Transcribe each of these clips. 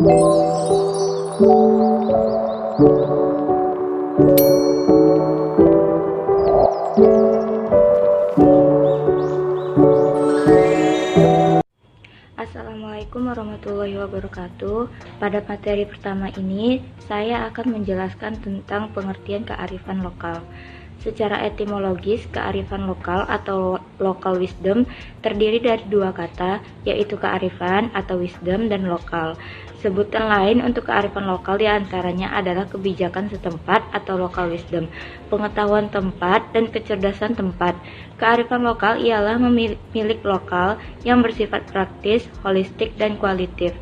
Assalamualaikum warahmatullahi wabarakatuh. Pada materi pertama ini, saya akan menjelaskan tentang pengertian kearifan lokal. Secara etimologis, kearifan lokal atau local wisdom terdiri dari dua kata, yaitu kearifan atau wisdom dan lokal. Sebutan lain untuk kearifan lokal diantaranya adalah kebijakan setempat atau local wisdom, pengetahuan tempat, dan kecerdasan tempat. Kearifan lokal ialah milik lokal yang bersifat praktis, holistik, dan kualitatif,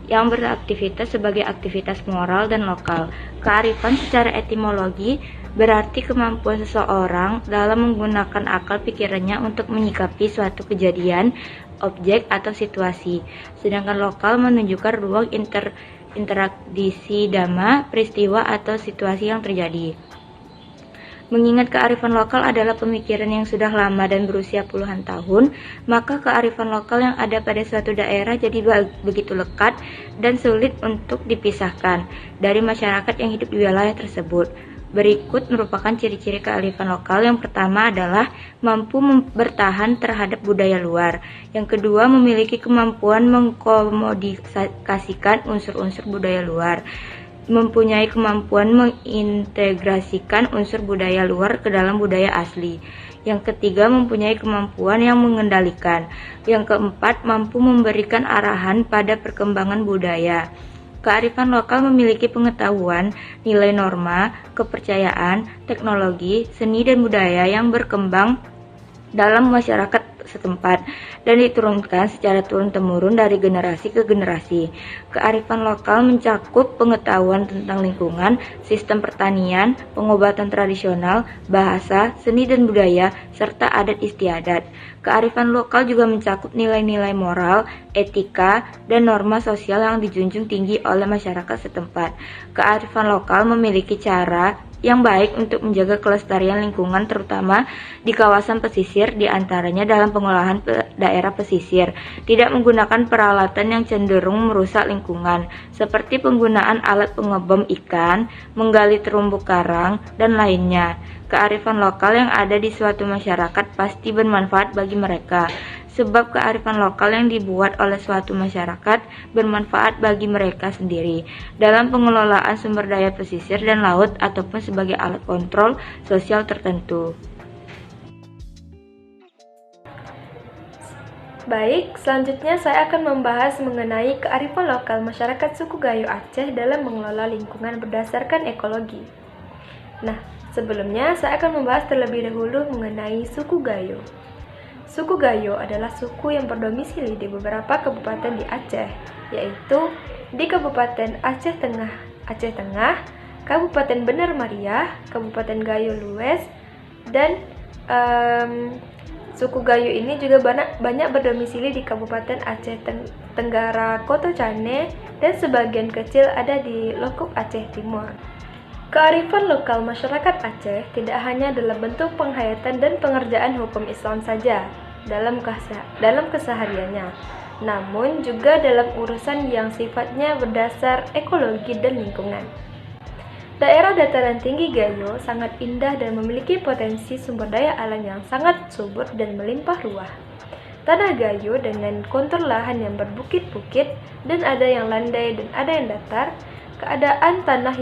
yang beraktivitas sebagai aktivitas moral dan lokal. Kearifan secara etimologi berarti kemampuan seseorang dalam menggunakan akal pikirannya untuk menyikapi suatu kejadian, objek, atau situasi. Sedangkan lokal menunjukkan ruang interaksi dhamma, peristiwa, atau situasi yang terjadi. Mengingat kearifan lokal adalah pemikiran yang sudah lama dan berusia puluhan tahun, maka kearifan lokal yang ada pada suatu daerah jadi begitu lekat dan sulit untuk dipisahkan dari masyarakat yang hidup di wilayah tersebut. Berikut merupakan ciri-ciri kearifan lokal. Yang pertama adalah mampu bertahan terhadap budaya luar. Yang kedua, memiliki kemampuan mengkomodikasikan unsur-unsur budaya luar. Mempunyai kemampuan mengintegrasikan unsur budaya luar ke dalam budaya asli. Yang ketiga, mempunyai kemampuan yang mengendalikan. Yang keempat, mampu memberikan arahan pada perkembangan budaya. Kearifan lokal memiliki pengetahuan, nilai norma, kepercayaan, teknologi, seni, dan budaya yang berkembang dalam masyarakat setempat dan diturunkan secara turun-temurun dari generasi ke generasi. Kearifan lokal mencakup pengetahuan tentang lingkungan, sistem pertanian, pengobatan tradisional, bahasa, seni dan budaya, serta adat istiadat. Kearifan lokal juga mencakup nilai-nilai moral, etika, dan norma sosial yang dijunjung tinggi oleh masyarakat setempat. Kearifan lokal memiliki cara yang baik untuk menjaga kelestarian lingkungan, terutama di kawasan pesisir, diantaranya dalam pengolahan daerah pesisir, tidak menggunakan peralatan yang cenderung merusak lingkungan, seperti penggunaan alat pengebom ikan, menggali terumbu karang, dan lainnya. Kearifan lokal yang ada di suatu masyarakat pasti bermanfaat bagi mereka, sebab kearifan lokal yang dibuat oleh suatu masyarakat bermanfaat bagi mereka sendiri dalam pengelolaan sumber daya pesisir dan laut ataupun sebagai alat kontrol sosial tertentu. Baik, selanjutnya saya akan membahas mengenai kearifan lokal masyarakat suku Gayo Aceh dalam mengelola lingkungan berdasarkan ekologi. Nah, sebelumnya saya akan membahas terlebih dahulu mengenai suku Gayo. Suku Gayo adalah suku yang berdomisili di beberapa kabupaten di Aceh, yaitu di Kabupaten Aceh Tengah, Kabupaten Benar Meriah, Kabupaten Gayo Lues, dan suku Gayo ini juga banyak berdomisili di Kabupaten Aceh Tenggara Koto Cane, dan sebagian kecil ada di Lokup Aceh Timur. Kearifan lokal masyarakat Aceh tidak hanya dalam bentuk penghayatan dan pengerjaan hukum Islam saja dalam kesehariannya, namun juga dalam urusan yang sifatnya berdasar ekologi dan lingkungan. Daerah dataran tinggi Gayo sangat indah dan memiliki potensi sumber daya alam yang sangat subur dan melimpah ruah. Tanah Gayo dengan kontur lahan yang berbukit-bukit dan ada yang landai dan ada yang datar, keadaan tanah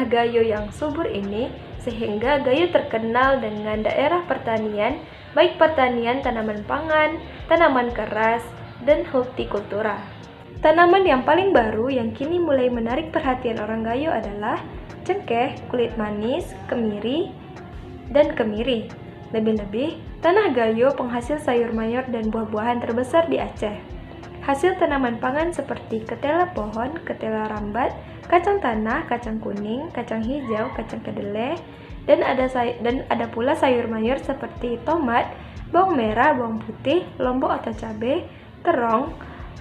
Gayo yang subur ini sehingga Gayo terkenal dengan daerah pertanian, baik pertanian tanaman pangan, tanaman keras, dan hortikultura. Tanaman yang paling baru yang kini mulai menarik perhatian orang Gayo adalah cengkeh, kulit manis, kemiri, dan kemiri. Lebih-lebih, tanah Gayo penghasil sayur mayur dan buah-buahan terbesar di Aceh. Hasil tanaman pangan seperti ketela pohon, ketela rambat, kacang tanah, kacang kuning, kacang hijau, kacang kedelai, dan ada pula sayur mayur seperti tomat, bawang merah, bawang putih, lombok atau cabai, terong,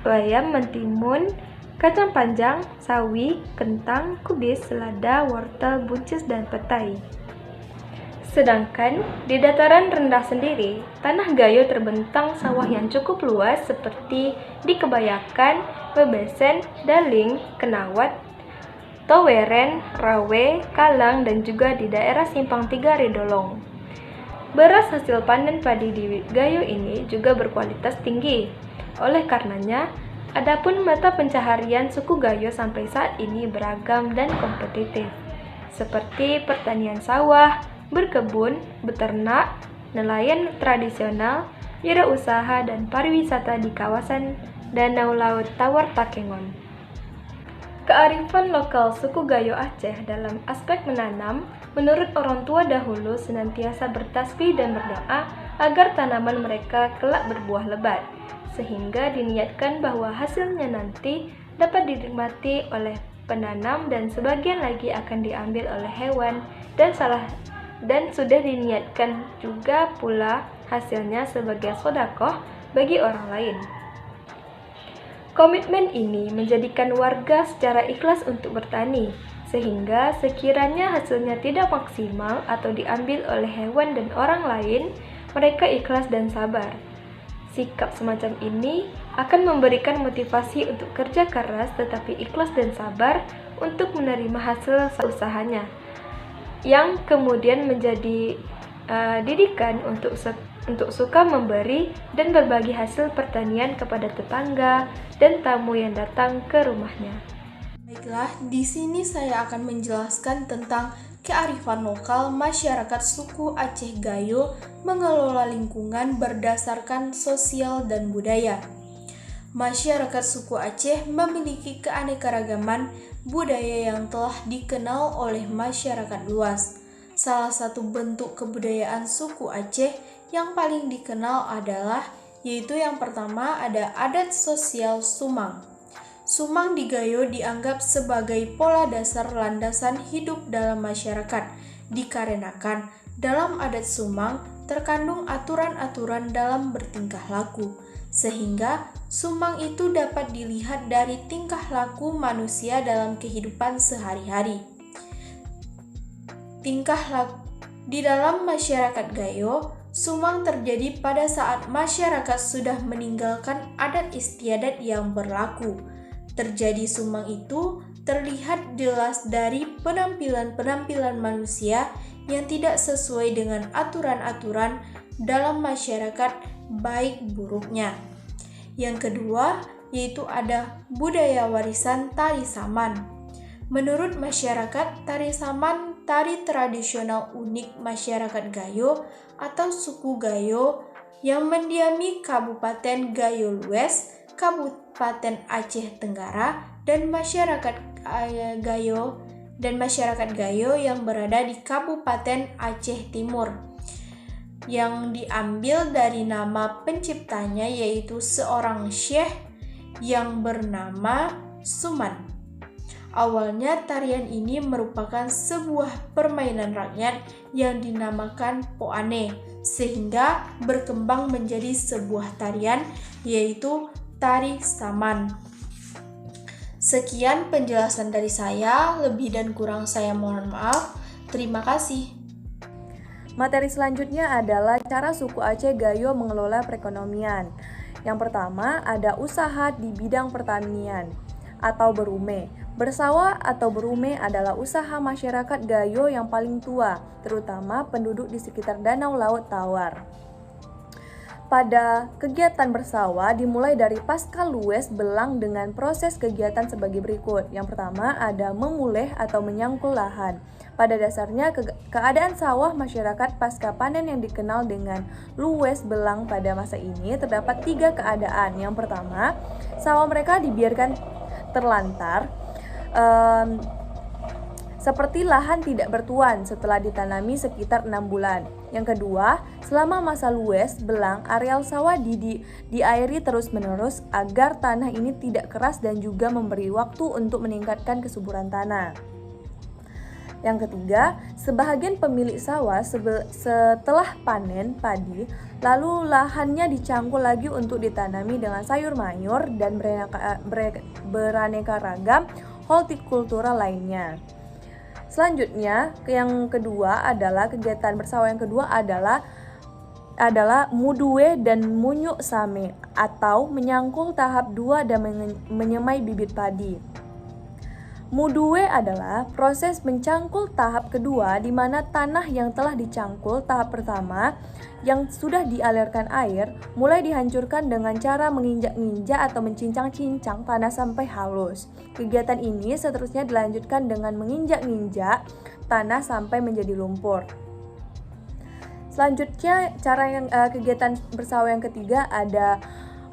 bayam, mentimun, kacang panjang, sawi, kentang, kubis, selada, wortel, buncis, dan petai. Sedangkan di dataran rendah sendiri, tanah Gayo terbentang sawah yang cukup luas seperti di Kebayakan, Bebesen, Daling, Kenawat, Toweren, Rawe, Kalang, dan juga di daerah Simpang 3 Ridolong. Beras hasil panen padi di Gayo ini juga berkualitas tinggi. Oleh karenanya, adapun mata pencaharian suku Gayo sampai saat ini beragam dan kompetitif, seperti pertanian sawah, berkebun, beternak, nelayan tradisional, wirausaha, dan pariwisata di kawasan Danau Laut Tawar Takengon. Kearifan lokal suku Gayo Aceh dalam aspek menanam, menurut orang tua dahulu senantiasa bertasbih dan berdoa agar tanaman mereka kelak berbuah lebat, sehingga diniatkan bahwa hasilnya nanti dapat dinikmati oleh penanam dan sebagian lagi akan diambil oleh hewan dan sudah diniatkan juga pula hasilnya sebagai sedekah bagi orang lain. Komitmen ini menjadikan warga secara ikhlas untuk bertani, sehingga sekiranya hasilnya tidak maksimal atau diambil oleh hewan dan orang lain, mereka ikhlas dan sabar. Sikap semacam ini akan memberikan motivasi untuk kerja keras tetapi ikhlas dan sabar untuk menerima hasil usahanya, yang kemudian menjadi didikan untuk suka memberi dan berbagi hasil pertanian kepada tetangga dan tamu yang datang ke rumahnya. Baiklah, di sini saya akan menjelaskan tentang kearifan lokal masyarakat suku Aceh Gayo mengelola lingkungan berdasarkan sosial dan budaya. Masyarakat suku Aceh memiliki keanekaragaman budaya yang telah dikenal oleh masyarakat luas. Salah satu bentuk kebudayaan suku Aceh yang paling dikenal adalah, yaitu yang pertama ada adat sosial Sumang. Sumang di Gayo dianggap sebagai pola dasar landasan hidup dalam masyarakat, dikarenakan dalam adat Sumang terkandung aturan-aturan dalam bertingkah laku, sehingga Sumang itu dapat dilihat dari tingkah laku manusia dalam kehidupan sehari-hari. Tingkah laku di dalam masyarakat Gayo, Sumang terjadi pada saat masyarakat sudah meninggalkan adat istiadat yang berlaku. Terjadi Sumang itu terlihat jelas dari penampilan-penampilan manusia yang tidak sesuai dengan aturan-aturan dalam masyarakat baik buruknya. Yang kedua, yaitu ada budaya warisan tari saman. Menurut masyarakat, tari saman tari tradisional unik masyarakat Gayo atau suku Gayo yang mendiami Kabupaten Gayo Lues, Kabupaten Aceh Tenggara, dan masyarakat Gayo yang berada di Kabupaten Aceh Timur, yang diambil dari nama penciptanya, yaitu seorang syekh yang bernama Suman. Awalnya tarian ini merupakan sebuah permainan rakyat yang dinamakan poane, sehingga berkembang menjadi sebuah tarian, yaitu tari saman. Sekian penjelasan dari saya, lebih dan kurang saya mohon maaf. Terima kasih. Materi selanjutnya adalah cara suku Aceh Gayo mengelola perekonomian. Yang pertama ada usaha di bidang pertanian atau berume. Bersawah atau berume adalah usaha masyarakat Gayo yang paling tua, terutama penduduk di sekitar Danau Laut Tawar. Pada kegiatan bersawah dimulai dari pasca lues belang dengan proses kegiatan sebagai berikut. Yang pertama ada memulih atau menyangkul lahan. Pada dasarnya keadaan sawah masyarakat pasca panen yang dikenal dengan lues belang pada masa ini terdapat 3 keadaan. Yang pertama, sawah mereka dibiarkan terlantar, seperti lahan tidak bertuan setelah ditanami sekitar 6 bulan. Yang kedua, selama masa lues belang, areal sawah diairi terus-menerus agar tanah ini tidak keras dan juga memberi waktu untuk meningkatkan kesuburan tanah. Yang ketiga, sebahagian pemilik sawah setelah panen padi, lalu lahannya dicangkul lagi untuk ditanami dengan sayur mayur dan beraneka ragam hortikultura lainnya. Selanjutnya, yang kedua adalah kegiatan bersawah yang kedua adalah adalah mudue dan munyuk same atau menyangkul tahap 2 dan menyemai bibit padi. Mudue adalah proses mencangkul tahap kedua di mana tanah yang telah dicangkul tahap pertama yang sudah dialirkan air mulai dihancurkan dengan cara menginjak-injak atau mencincang-cincang tanah sampai halus. Kegiatan ini seterusnya dilanjutkan dengan menginjak-injak tanah sampai menjadi lumpur. Selanjutnya kegiatan bersawah yang ketiga ada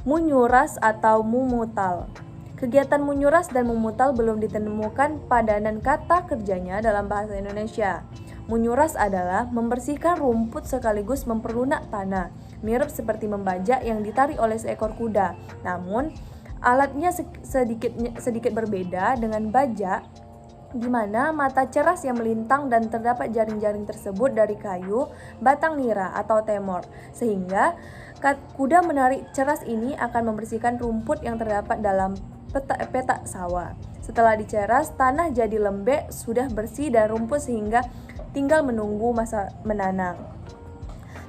munyuras atau mumutal. Kegiatan munyuras dan mumutal belum ditemukan padanan kata kerjanya dalam bahasa Indonesia. Munyuras adalah membersihkan rumput sekaligus memperlunak tanah, mirip seperti membajak yang ditarik oleh seekor kuda. Namun, alatnya sedikit berbeda dengan bajak, di mana mata ceras yang melintang dan terdapat jaring-jaring tersebut dari kayu, batang nira atau temor, sehingga kuda menarik ceras ini akan membersihkan rumput yang terdapat dalam petak sawah. Setelah diceras, tanah jadi lembek, sudah bersih dan rumput sehingga tinggal menunggu masa menanam.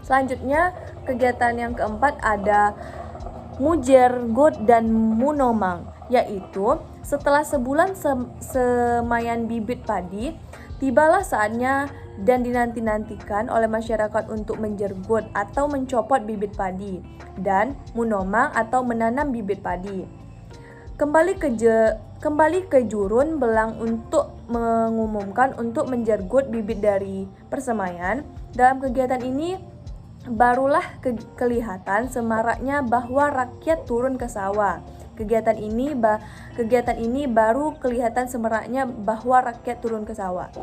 Selanjutnya, kegiatan yang keempat ada mujergot dan munomang, yaitu setelah sebulan semayan bibit padi, tibalah saatnya dan dinanti-nantikan oleh masyarakat untuk menjergot atau mencopot bibit padi dan munomang atau menanam bibit padi. Kembali ke jurun belang untuk mengumumkan untuk menjergot bibit dari persemaian. Dalam kegiatan ini barulah kelihatan semaraknya bahwa rakyat turun ke sawah. Kegiatan ini baru kelihatan semaraknya bahwa rakyat turun ke sawah.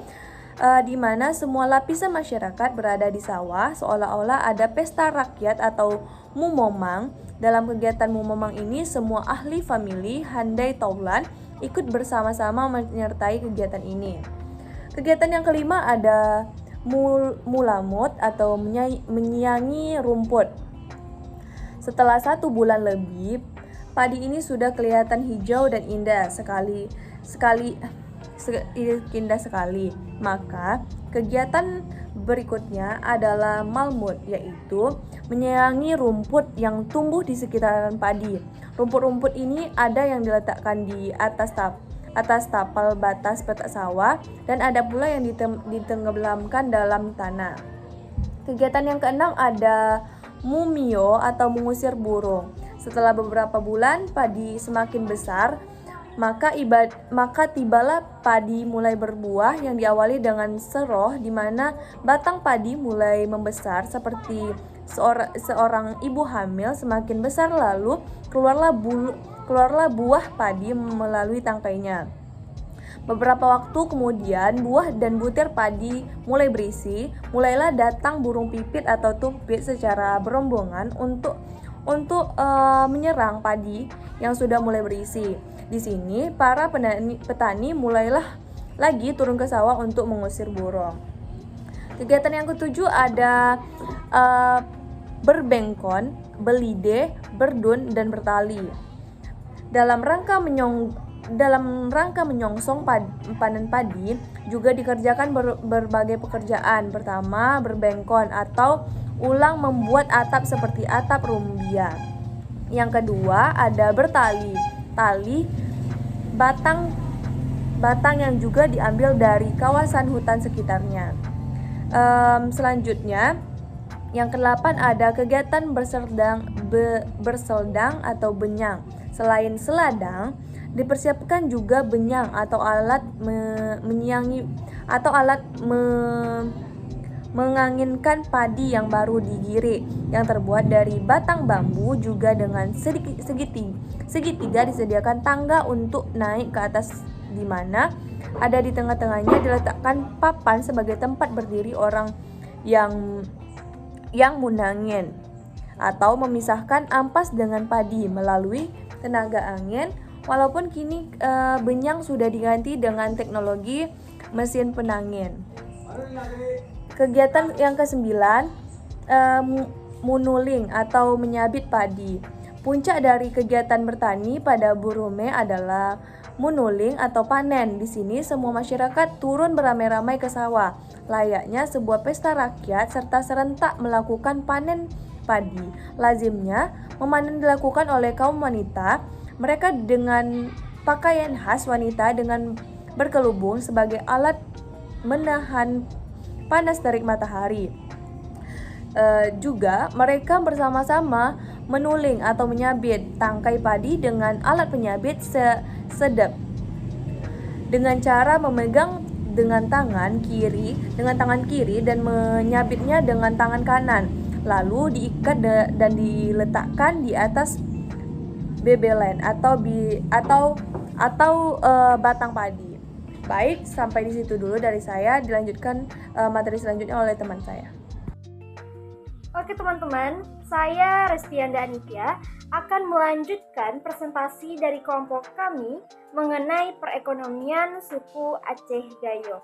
Di mana semua lapisan masyarakat berada di sawah, seolah-olah ada pesta rakyat atau mumomang. Dalam kegiatan mumomang ini, semua ahli famili handai taulan ikut bersama-sama menyertai kegiatan ini. Kegiatan yang kelima ada mulamut atau menyiangi rumput. Setelah 1 bulan lebih, padi ini sudah kelihatan hijau dan indah sekali. Maka kegiatan berikutnya adalah malmut, yaitu menyayangi rumput yang tumbuh di sekitaran padi. Rumput-rumput ini ada yang diletakkan di atas tapal batas petak sawah dan ada pula yang ditenggelamkan dalam tanah. Kegiatan yang keenam ada mumio atau mengusir burung. Setelah beberapa bulan padi semakin besar, maka tibalah padi mulai berbuah yang diawali dengan seroh, di mana batang padi mulai membesar seperti seorang ibu hamil. Semakin besar lalu keluarlah buah padi melalui tangkainya. Beberapa waktu kemudian buah dan butir padi mulai berisi. Mulailah datang burung pipit atau tupit secara berombongan untuk menyerang padi yang sudah mulai berisi. Di sini para petani mulailah lagi turun ke sawah untuk mengusir burung. Kegiatan yang ketujuh ada berbengkon, belide, berdun, dan bertali. Dalam rangka menyongsong panen padi juga dikerjakan berbagai pekerjaan. Pertama, berbengkon atau ulang membuat atap seperti atap rumbia. Yang kedua ada bertali. Tali batang yang juga diambil dari kawasan hutan sekitarnya. Selanjutnya yang ke-8 ada kegiatan berseldang atau benyang. Selain seladang, dipersiapkan juga benyang atau alat menganginkan padi yang baru digirik, yang terbuat dari batang bambu juga dengan segitiga disediakan tangga untuk naik ke atas, di mana ada di tengah-tengahnya diletakkan papan sebagai tempat berdiri orang yang menangin atau memisahkan ampas dengan padi melalui tenaga angin. Walaupun kini benyang sudah diganti dengan teknologi mesin penangin. Kegiatan yang ke-9 munuling atau menyabit padi. Puncak dari kegiatan bertani pada Burume adalah Menuling atau panen. Di sini semua masyarakat turun beramai-ramai ke sawah, layaknya sebuah pesta rakyat serta serentak melakukan panen padi. Lazimnya, memanen dilakukan oleh kaum wanita. Mereka dengan pakaian khas wanita dengan berkelubung sebagai alat menahan panas terik matahari. Juga mereka bersama-sama menuling atau menyabit tangkai padi dengan alat penyabit sedap dengan cara memegang dengan tangan kiri dan menyabitnya dengan tangan kanan, lalu diikat dan diletakkan di atas bebelen atau batang padi. Baik, sampai di situ dulu dari saya. Dilanjutkan materi selanjutnya oleh teman saya. Oke teman-teman, saya Restianda Anitya akan melanjutkan presentasi dari kelompok kami mengenai perekonomian suku Aceh Gayo.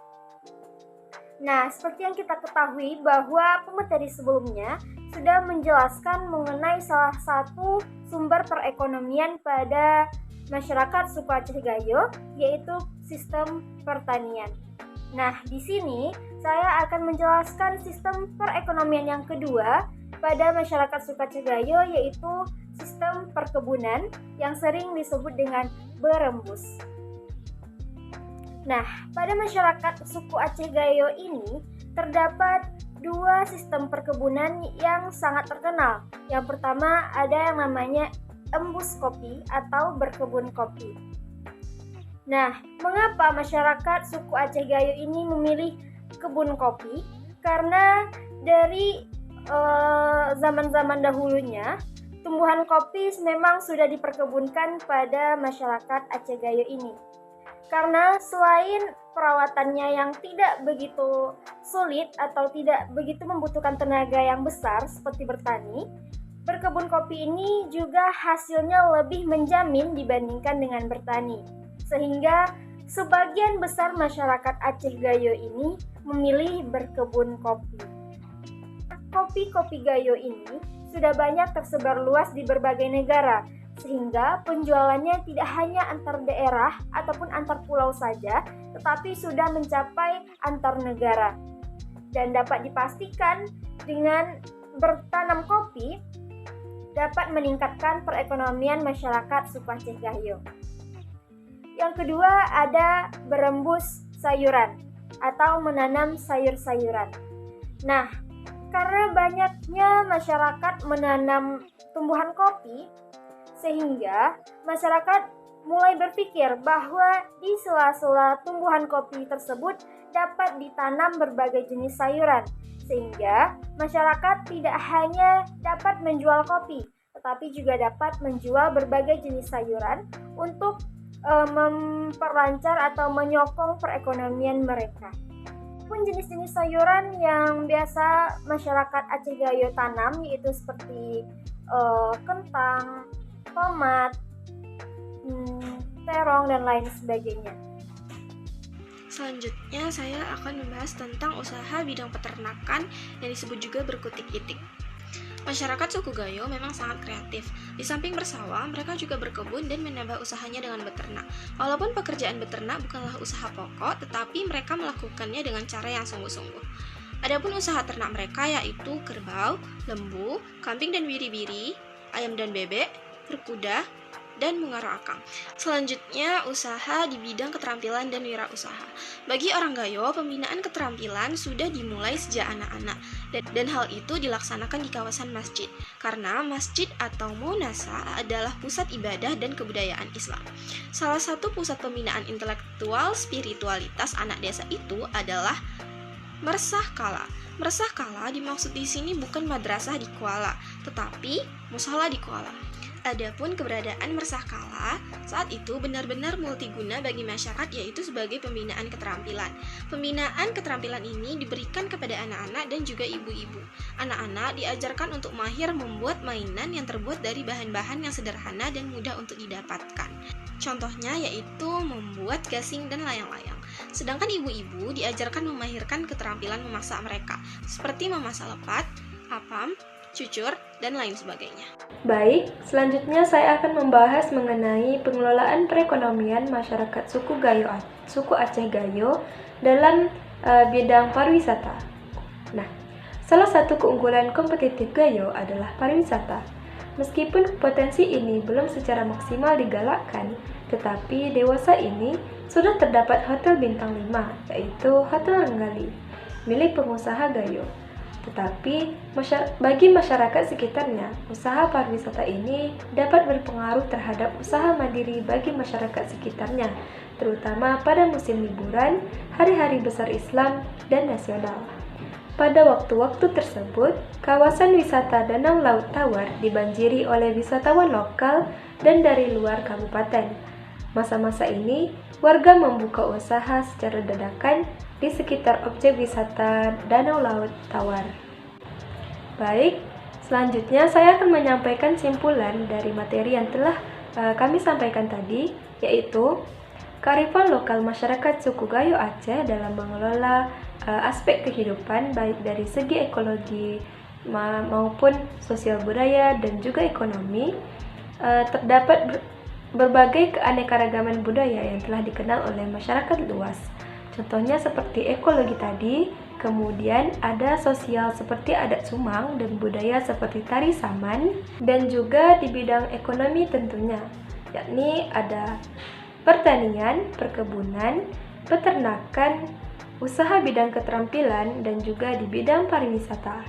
Nah, seperti yang kita ketahui bahwa pemateri sebelumnya sudah menjelaskan mengenai salah satu sumber perekonomian pada masyarakat suku Aceh Gayo, yaitu sistem pertanian. Nah, di sini saya akan menjelaskan sistem perekonomian yang kedua pada masyarakat suku Aceh Gayo, yaitu sistem perkebunan yang sering disebut dengan berembus. Nah, pada masyarakat suku Aceh Gayo ini terdapat dua sistem perkebunan yang sangat terkenal. Yang pertama ada yang namanya embus kopi atau berkebun kopi. Nah, mengapa masyarakat suku Aceh Gayo ini memilih kebun kopi? Karena dari zaman-zaman dahulunya, tumbuhan kopi memang sudah diperkebunkan pada masyarakat Aceh Gayo ini. Karena selain perawatannya yang tidak begitu sulit atau tidak begitu membutuhkan tenaga yang besar seperti bertani, berkebun kopi ini juga hasilnya lebih menjamin dibandingkan dengan bertani. Sehingga sebagian besar masyarakat Aceh Gayo ini memilih berkebun kopi. Kopi-kopi Gayo ini sudah banyak tersebar luas di berbagai negara, sehingga penjualannya tidak hanya antar daerah ataupun antar pulau saja, tetapi sudah mencapai antar negara. Dan dapat dipastikan dengan bertanam kopi dapat meningkatkan perekonomian masyarakat suku Aceh Gayo. Yang kedua ada berembus sayuran atau menanam sayur-sayuran. Nah, karena banyaknya masyarakat menanam tumbuhan kopi, sehingga masyarakat mulai berpikir bahwa di sela-sela tumbuhan kopi tersebut dapat ditanam berbagai jenis sayuran, sehingga masyarakat tidak hanya dapat menjual kopi, tetapi juga dapat menjual berbagai jenis sayuran untuk memperlancar atau menyokong perekonomian mereka. Pun jenis-jenis sayuran yang biasa masyarakat Aceh Gayo tanam yaitu seperti kentang, tomat, terong, dan lain sebagainya. Selanjutnya saya akan membahas tentang usaha bidang peternakan yang disebut juga berkutik-itik. Masyarakat suku Gayo memang sangat kreatif. Di samping bersawah, mereka juga berkebun dan menambah usahanya dengan beternak. Walaupun pekerjaan beternak bukanlah usaha pokok, tetapi mereka melakukannya dengan cara yang sungguh-sungguh. Adapun usaha ternak mereka yaitu kerbau, lembu, kambing dan biri-biri, ayam dan bebek, berkuda, dan mengaro akang. Selanjutnya, usaha di bidang keterampilan dan wirausaha. Bagi orang Gayo, pembinaan keterampilan sudah dimulai sejak anak-anak, dan hal itu dilaksanakan di kawasan masjid, karena masjid atau munasa adalah pusat ibadah dan kebudayaan Islam. Salah satu pusat pembinaan intelektual spiritualitas anak desa itu adalah Mersah Kala. Mersah Kala dimaksud di sini bukan madrasah di Kuala, tetapi mushola di Kuala. Adapun keberadaan Mersah Kala saat itu benar-benar multiguna bagi masyarakat, yaitu sebagai pembinaan keterampilan. Pembinaan keterampilan ini diberikan kepada anak-anak dan juga ibu-ibu. Anak-anak diajarkan untuk mahir membuat mainan yang terbuat dari bahan-bahan yang sederhana dan mudah untuk didapatkan. Contohnya yaitu membuat gasing dan layang-layang. Sedangkan ibu-ibu diajarkan memahirkan keterampilan memasak mereka, seperti memasak lepat, apam, cucur, dan lain sebagainya. Baik, selanjutnya saya akan membahas mengenai pengelolaan perekonomian masyarakat suku Aceh Gayo dalam bidang pariwisata. Nah, salah satu keunggulan kompetitif Gayo adalah pariwisata. Meskipun potensi ini belum secara maksimal digalakkan, tetapi dewasa ini sudah terdapat hotel bintang 5, yaitu Hotel Renggali, milik pengusaha Gayo. Tetapi bagi masyarakat sekitarnya, usaha pariwisata ini dapat berpengaruh terhadap usaha mandiri bagi masyarakat sekitarnya, terutama pada musim liburan, hari-hari besar Islam, dan nasional. Pada waktu-waktu tersebut, kawasan wisata Danau Laut Tawar dibanjiri oleh wisatawan lokal dan dari luar kabupaten. Masa-masa ini, warga membuka usaha secara dadakan di sekitar objek wisata Danau Laut Tawar. Baik, selanjutnya saya akan menyampaikan simpulan dari materi yang telah kami sampaikan tadi, yaitu kearifan lokal masyarakat suku Gayo Aceh dalam mengelola aspek kehidupan baik dari segi ekologi maupun sosial budaya dan juga ekonomi. Terdapat berbagai keanekaragaman budaya yang telah dikenal oleh masyarakat luas. Contohnya seperti ekologi tadi, kemudian ada sosial seperti adat Sumang dan budaya seperti tari saman, dan juga di bidang ekonomi tentunya, yakni ada pertanian, perkebunan, peternakan, usaha bidang keterampilan, dan juga di bidang pariwisata.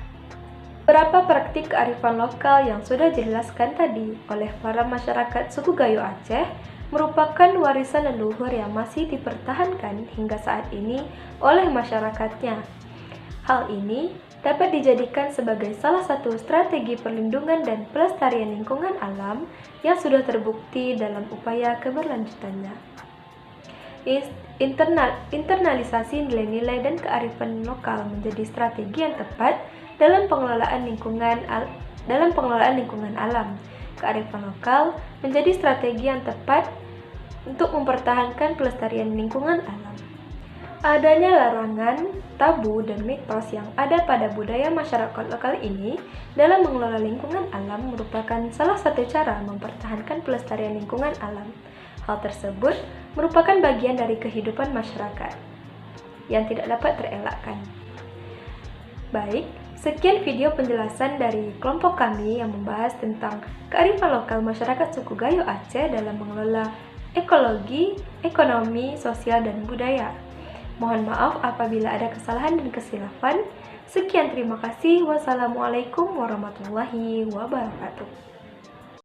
Beberapa praktik kearifan lokal yang sudah dijelaskan tadi oleh para masyarakat suku Gayo Aceh merupakan warisan leluhur yang masih dipertahankan hingga saat ini oleh masyarakatnya. Hal ini dapat dijadikan sebagai salah satu strategi perlindungan dan pelestarian lingkungan alam yang sudah terbukti dalam upaya keberlanjutannya. Internalisasi nilai-nilai dan kearifan lokal menjadi strategi yang tepat dalam pengelolaan lingkungan alam. Kearifan lokal menjadi strategi yang tepat untuk mempertahankan pelestarian lingkungan alam. Adanya larangan, tabu, dan mitos yang ada pada budaya masyarakat lokal ini dalam mengelola lingkungan alam merupakan salah satu cara mempertahankan pelestarian lingkungan alam. Hal tersebut merupakan bagian dari kehidupan masyarakat yang tidak dapat terelakkan. Baik, sekian video penjelasan dari kelompok kami yang membahas tentang kearifan lokal masyarakat suku Gayo Aceh dalam mengelola ekologi, ekonomi, sosial, dan budaya. Mohon maaf apabila ada kesalahan dan kesilapan. Sekian, terima kasih. Wassalamualaikum warahmatullahi wabarakatuh.